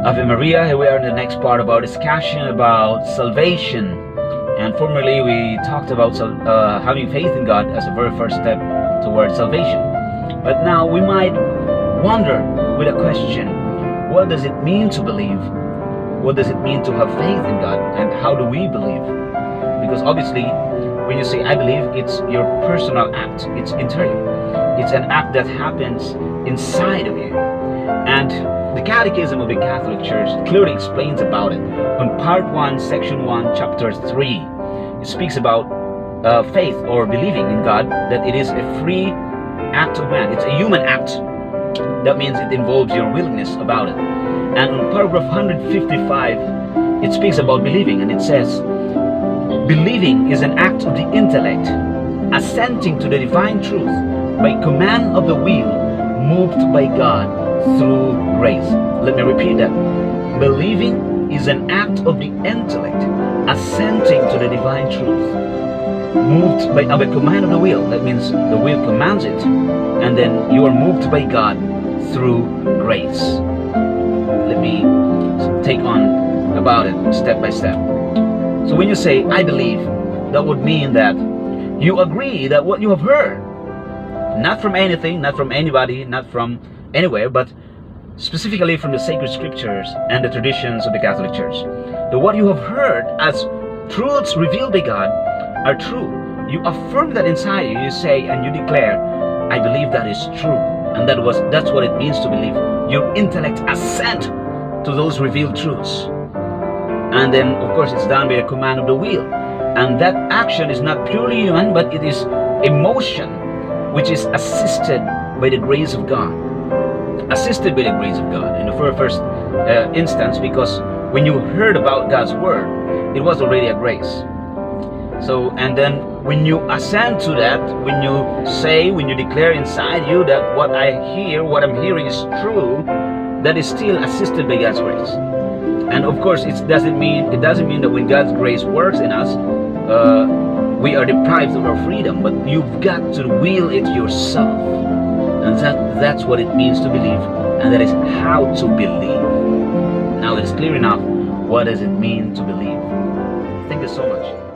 Ave Maria. Here we are in the next part of our discussion about salvation. And formerly we talked about having faith in God as a very first step towards salvation. But now we might wonder with a question: what does it mean to believe? What does it mean to have faith in God? And how do we believe? Because obviously, when you say I believe, it's your personal act. It's interior. It's an act that happens inside of you. And the Catechism of the Catholic Church clearly explains about it. On Part 1, Section 1, Chapter 3, it speaks about faith or believing in God, that it is a free act of man. It's a human act. That means it involves your willingness about it. And on paragraph 155, it speaks about believing, and it says, believing is an act of the intellect, assenting to the divine truth by command of the will, moved by God through grace. Let me repeat that. Believing is an act of the intellect, assenting to the divine truth, moved by the command of the will. That means the will commands it, and then you are moved by God through grace. Let me take on about it step by step. So when you say I believe, that would mean that you agree that what you have heard, not from anything, not from anybody, not from anywhere, but specifically from the sacred scriptures and the traditions of the Catholic Church, that what you have heard as truths revealed by God are true. You affirm that inside you. You say and you declare, I believe that is true. And that's what it means to believe. Your intellect assent to those revealed truths. And then, of course, it's done by the command of the will. And that action is not purely human, but it is emotion, which is assisted by the grace of God. Assisted by the grace of God in the first instance, because when you heard about God's word, it was already a grace. So, and then when you assent to that, when you declare inside you that what I hear, what I'm hearing is true, that is still assisted by God's grace. And of course, it doesn't mean that when God's grace works in us, we are deprived of our freedom, but you've got to will it yourself. And that's what it means to believe, and that is how to believe. Now it's clear enough. What does it mean to believe? Thank you so much.